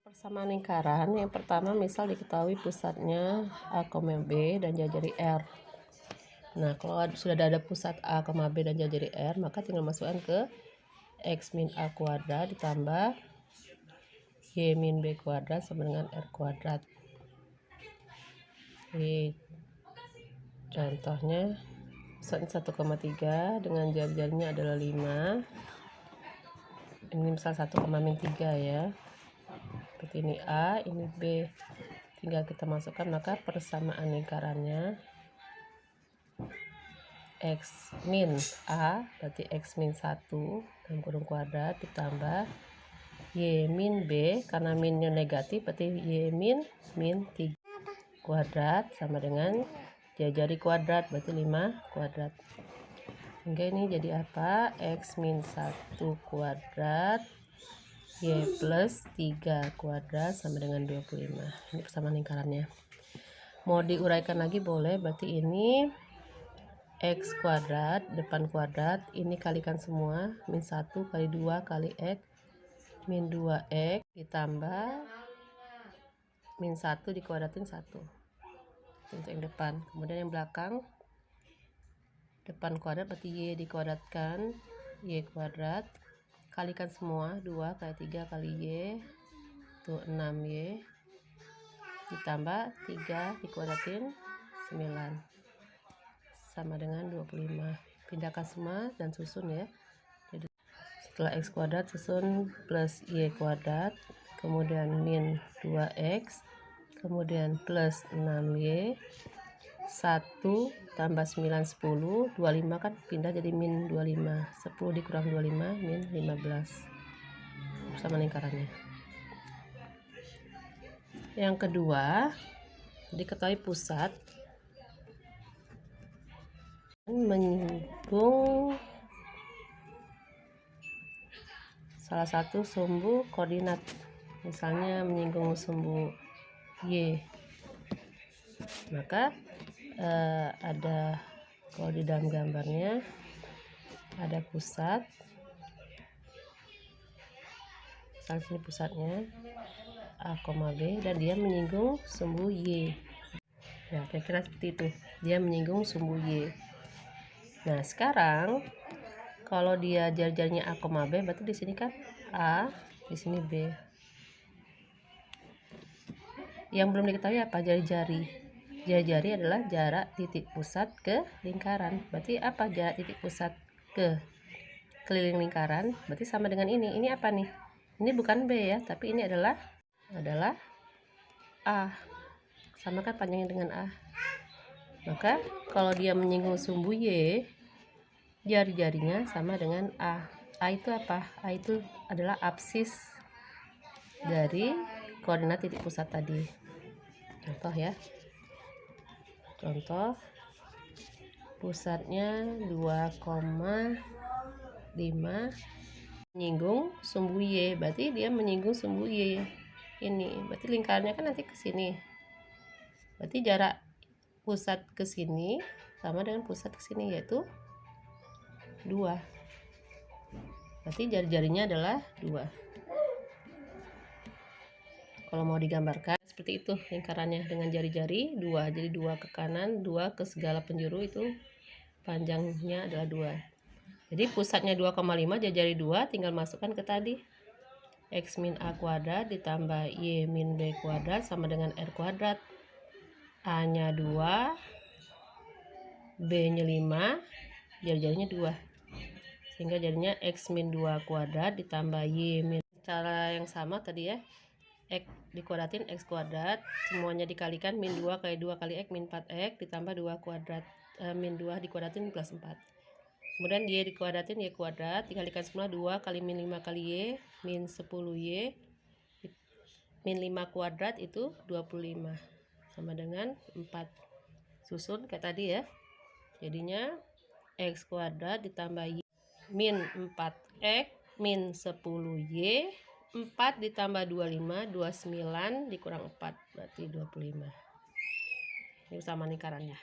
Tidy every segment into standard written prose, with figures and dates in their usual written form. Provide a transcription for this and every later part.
Persamaan lingkaran yang pertama, misal diketahui pusatnya A, B dan jari R. Nah, kalau sudah ada pusat A, B dan jari R, maka tinggal masukkan ke X min A kuadrat ditambah Y min B kuadrat sama dengan R kuadrat. Ini contohnya pusatnya 1,3 dengan jari-jarinya adalah 5. Ini misal 1,-3 ya. Seperti ini A, ini B. Tinggal kita masukkan, maka persamaan lingkarannya X min A berarti X min 1 dalam kurung kuadrat ditambah Y min B, karena minnya negatif berarti Y min 3 kuadrat sama dengan jari kuadrat berarti 5 kuadrat. Hingga ini jadi apa? X min 1 kuadrat Y plus 3 kuadrat sama dengan 25. Ini persamaan lingkarannya. Mau diuraikan lagi boleh, berarti ini X kuadrat depan kuadrat, ini kalikan semua, min 1 kali 2 kali X min 2X ditambah min 1 dikuadratin 1 untuk yang depan. Kemudian yang belakang, depan kuadrat berarti Y dikuadratkan Y kuadrat, kalikan semua, 2 kali 3 kali Y itu 6Y ditambah 3 dikuadratin 9 sama dengan 25. Pindahkan semua dan susun ya. Jadi setelah X kuadrat susun plus Y kuadrat, kemudian min 2X, kemudian plus 6Y, 1 tambah 9 10, 25 kan pindah jadi min 25, 10 dikurang 25 min 15. Sama lingkarannya. Yang kedua, diketahui pusat menyinggung salah satu sumbu koordinat, misalnya menyinggung sumbu Y, maka ada, kalau di dalam gambarnya ada pusat, misalnya sini pusatnya A, B dan dia menyinggung sumbu Y. Ya, kira-kira seperti itu, dia menyinggung sumbu Y. Nah, sekarang kalau dia jari-jarinya A, B, berarti di sini kan A, di sini B. Yang belum diketahui apa? Jari-jari. Jari-jari adalah jarak titik pusat ke lingkaran. Berarti apa jarak titik pusat ke keliling lingkaran? Berarti sama dengan ini. Ini apa nih? Ini bukan B ya, tapi ini adalah A. Sama kan panjangnya dengan A. Maka kalau dia menyinggung sumbu Y, jari-jarinya sama dengan A. A itu apa? A itu adalah absis dari koordinat titik pusat tadi. Contoh ya. Contoh pusatnya 2,5 menyinggung sumbu Y, berarti dia menyinggung sumbu Y. Ini berarti lingkarannya kan nanti ke sini. Berarti jarak pusat ke sini sama dengan pusat ke sini, yaitu 2. Berarti jari-jarinya adalah 2. Kalau mau digambarkan seperti itu lingkarannya dengan jari-jari 2. Jadi 2 ke kanan, 2 ke segala penjuru, itu panjangnya adalah 2. Jadi pusatnya 2,5, jari-jari 2 tinggal masukkan ke tadi. X min A kuadrat ditambah Y min B kuadrat sama dengan R kuadrat. A-nya 2, B-nya 5, jari-jarinya 2. Sehingga jadinya X min 2 kuadrat ditambah Y min. Cara yang sama tadi ya. X dikuadratin X kuadrat, semuanya dikalikan min 2 kali 2 kali X min 4X ditambah 2 kuadrat, min 2 dikuadratin plus 4. Kemudian Y dikuadratin Y kuadrat, dikalikan semua 2 kali min 5 kali Y min 10Y min 5 kuadrat itu 25 sama dengan 4. Susun kayak tadi ya. Jadinya X kuadrat ditambah Y min 4X min 10Y, 4 ditambah 25, 29 dikurang 4 berarti 25. Ini sama lingkarannya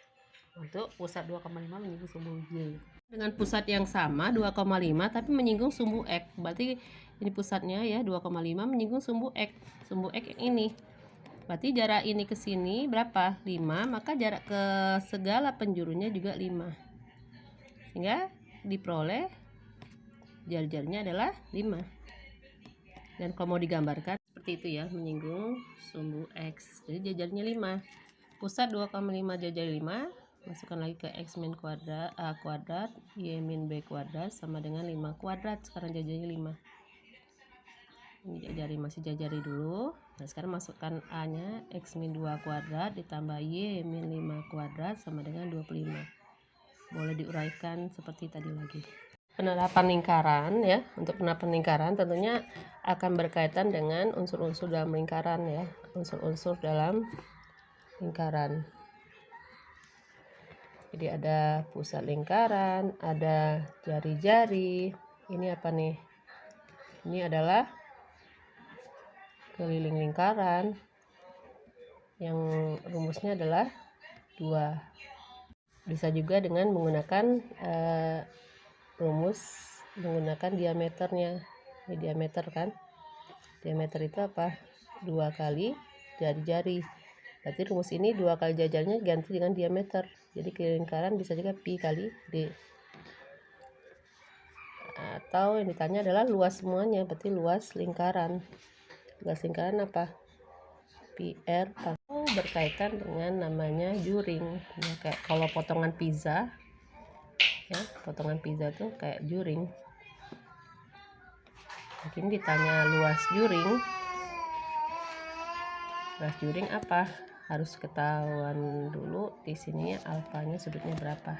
untuk pusat 2,5 menyinggung sumbu Y. dengan pusat yang sama 2,5 tapi menyinggung sumbu X. Berarti ini pusatnya ya 2,5 menyinggung sumbu X. Sumbu X yang ini. Berarti jarak ini ke sini berapa? 5, maka jarak ke segala penjurunya juga 5. Sehingga diperoleh jari-jarinya adalah 5. Dan kalau mau digambarkan seperti itu ya, menyinggung sumbu X. Jadi jari-jarinya 5. Pusat 2,5 jari-jari 5. Masukkan lagi ke X min kuadrat A kuadrat Y min B kuadrat sama dengan 5 kuadrat. Sekarang jari-jarinya 5. Ini jari masih jari dulu. Nah sekarang masukkan A nya X min 2 kuadrat ditambah Y min 5 kuadrat sama dengan 25. Boleh diuraikan seperti tadi lagi. Penerapan lingkaran ya, untuk penerapan lingkaran tentunya akan berkaitan dengan unsur-unsur dalam lingkaran ya, unsur-unsur dalam lingkaran. Jadi ada pusat lingkaran, ada jari-jari. Ini apa nih? Ini adalah keliling lingkaran yang rumusnya adalah 2. Bisa juga dengan menggunakan rumus menggunakan diameternya. Ini diameter kan? Diameter itu apa? 2 kali jari-jari. Berarti rumus ini 2 kali jari-jarinya ganti dengan diameter. Jadi lingkaran bisa juga pi kali d. Atau yang ditanya adalah luas semuanya, berarti luas lingkaran. Luas lingkaran apa? Pi r. Atau berkaitan dengan namanya juring. Ya, kayak kalau potongan pizza, ya, potongan pizza tuh kayak juring. Mungkin ditanya luas juring. Luas juring apa? Harus ketahuan dulu di sini alfanya sudutnya berapa.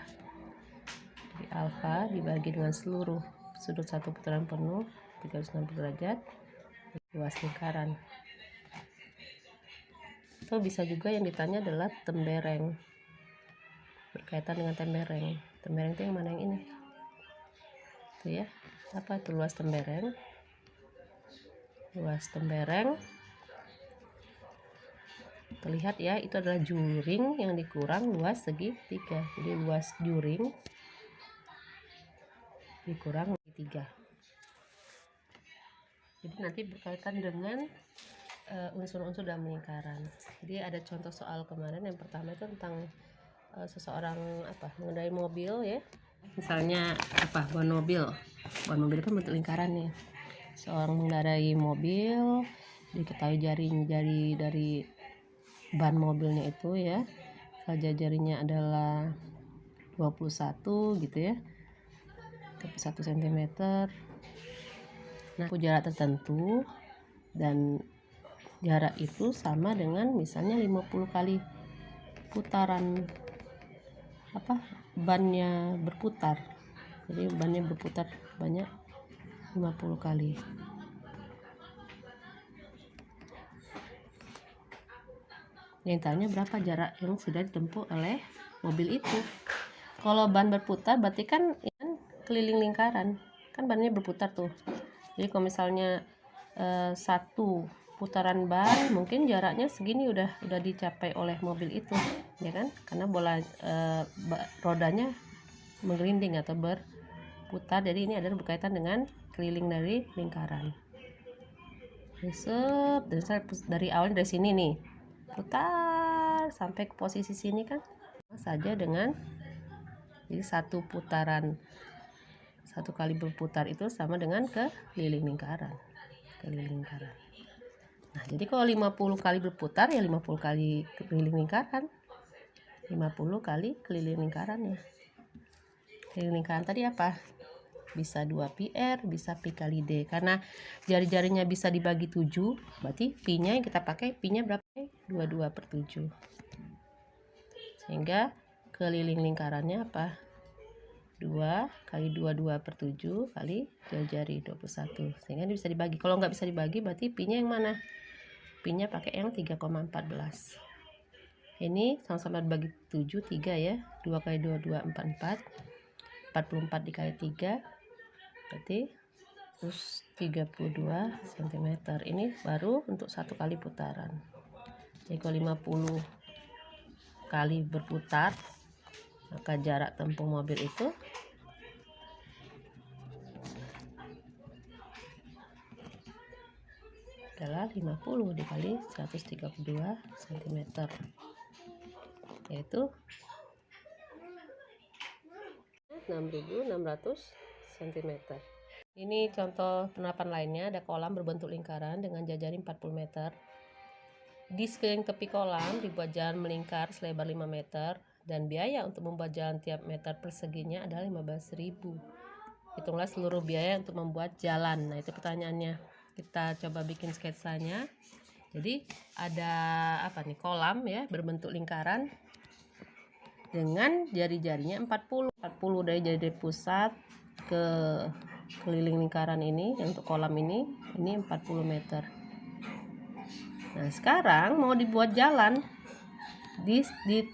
Jadi alfa dibagi dengan seluruh sudut satu putaran penuh 360 derajat luas lingkaran. Atau bisa juga yang ditanya adalah tembereng. Berkaitan dengan tembereng. Tembereng itu yang mana, yang ini? Itu ya. Apa itu luas tembereng? Luas tembereng terlihat ya, itu adalah juring yang dikurang luas segitiga. Jadi luas juring dikurang segitiga. Jadi nanti berkaitan dengan unsur-unsur dalam lingkaran. Jadi ada contoh soal kemarin, yang pertama itu tentang seseorang mengendarai mobil ya. Misalnya ban mobil. Ban mobil kan bentuk lingkaran nih. Seorang mengendarai mobil, diketahui jari dari ban mobilnya itu ya, jarinya adalah 21 gitu ya, 21 cm. Nah, jarak tertentu dan jarak itu sama dengan misalnya 50 kali putaran bannya berputar. Jadi bannya berputar banyak 50 kali. Yang tanya berapa jarak yang sudah ditempuh oleh mobil itu. Kalau ban berputar berarti kan keliling lingkaran, kan bannya berputar tuh. Jadi kalau misalnya satu putaran ban mungkin jaraknya segini udah dicapai oleh mobil itu ya kan, karena bola rodanya menggelinding atau berputar. Jadi ini adalah berkaitan dengan keliling dari lingkaran. Dari awalnya dari sini nih putar sampai ke posisi sini kan saja dengan jadi satu kali berputar itu sama dengan keliling lingkaran. Nah, jadi kalau 50 kali berputar ya 50 kali keliling lingkaran. 50 kali keliling lingkaran ya. Keliling lingkaran tadi apa? Bisa 2 pi r, bisa pi kali d. Karena jari-jarinya bisa dibagi 7, berarti pi-nya yang kita pakai, pi-nya berapa? 22/7. Sehingga keliling lingkarannya apa? 2 kali 22/7 kali jari 21. Sehingga bisa dibagi. Kalau nggak bisa dibagi berarti pi-nya yang mana? Pi-nya pakai yang 3,14. Ini sama-sama dibagi 7, 3 ya. 2 kali 22, 44. 44 dikali 3 berarti terus 32 cm. Ini baru untuk satu kali putaran. Jadi kalau 50 kali berputar, maka jarak tempuh mobil itu adalah 50 dikali 132 cm, yaitu 6.600 cm. Ini contoh penerapan lainnya, ada kolam berbentuk lingkaran dengan jajaran 40 meter. Di sekeliling tepi kolam dibuat jalan melingkar selebar 5 meter dan biaya untuk membuat jalan tiap meter perseginya adalah 15.000. Hitunglah seluruh biaya untuk membuat jalan. Nah, itu pertanyaannya. Kita coba bikin sketsanya. Jadi ada apa nih, kolam ya berbentuk lingkaran dengan jari-jarinya 40 dari jari pusat ke keliling lingkaran ini. Untuk kolam ini 40 meter. Nah, sekarang mau dibuat jalan di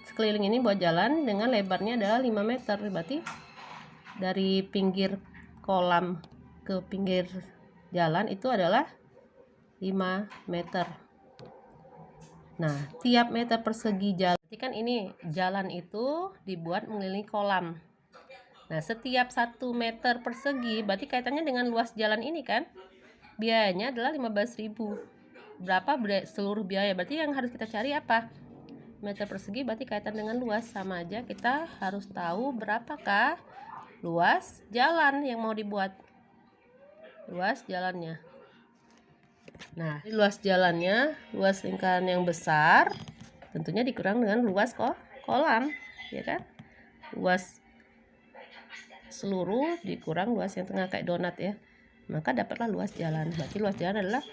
sekeliling ini, buat jalan dengan lebarnya adalah 5 meter. Berarti dari pinggir kolam ke pinggir jalan itu adalah 5 meter. Nah, tiap meter persegi jalan, berarti kan ini jalan itu dibuat mengelilingi kolam. Nah, setiap 1 meter persegi berarti kaitannya dengan luas jalan ini kan. Biayanya adalah 15.000. Berapa seluruh biaya? Berarti yang harus kita cari apa? Meter persegi berarti kaitan dengan luas. Sama aja, kita harus tahu berapakah luas jalan yang mau dibuat. Luas jalannya. Nah, luas jalannya, luas lingkaran yang besar tentunya dikurang dengan luas kolam, ya kan? Luas seluruh dikurang luas yang tengah kayak donat ya. Maka dapatlah luas jalan. Berarti luas jalan adalah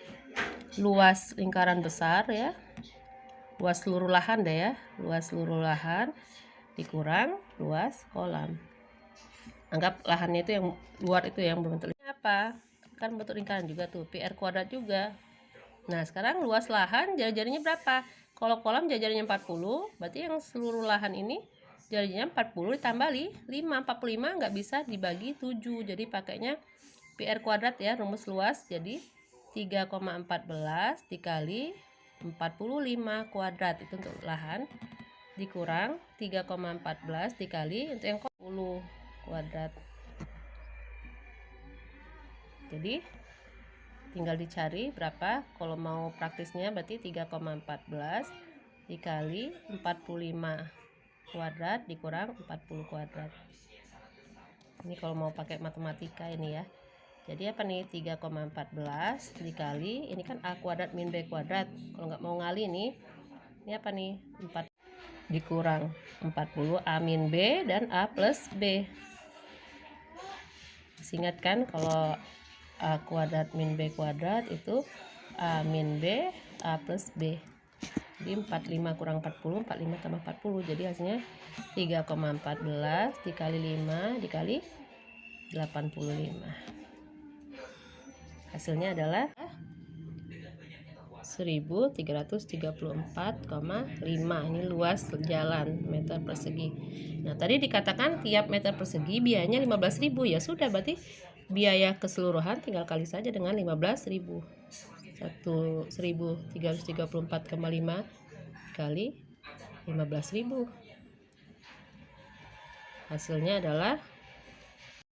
luas lingkaran besar ya. Luas seluruh lahan deh ya. Luas seluruh lahan dikurang luas kolam. Anggap lahannya itu yang luar itu yang berbentuk apa? Kan bentuk lingkaran juga tuh, PR kuadrat juga. Nah, sekarang luas lahan jari-jarinya berapa? Kalau kolam jari-jarinya 40, berarti yang seluruh lahan ini jari-jarinya 40 ditambah 5. 45 nggak bisa dibagi 7. Jadi pakainya PR kuadrat ya, rumus luas. Jadi 3,14 dikali 45 kuadrat itu untuk lahan, dikurang 3,14 dikali untuk yang 10 kuadrat. Jadi tinggal dicari berapa. Kalau mau praktisnya berarti 3,14 dikali 45 kuadrat dikurang 40 kuadrat. Ini kalau mau pakai matematika ini ya. Jadi apa nih, 3,14 dikali, ini kan A kuadrat min B kuadrat. Kalau nggak mau ngali nih, ini apa nih, 4 dikurang 40 A min B dan A plus B. Ingat kan kalau A kuadrat min B kuadrat itu A min B, A plus B. Jadi 45 kurang 40, 45 tambah 40. Jadi hasilnya 3,14 dikali 5 dikali 85. Hasilnya adalah 1334,5. Ini luas jalan meter persegi. Nah, tadi dikatakan tiap meter persegi biayanya 15.000. Ya sudah, berarti biaya keseluruhan tinggal kali saja dengan 15.000. 1334,5 kali 15.000. Hasilnya adalah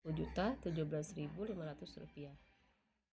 Rp1.017.500.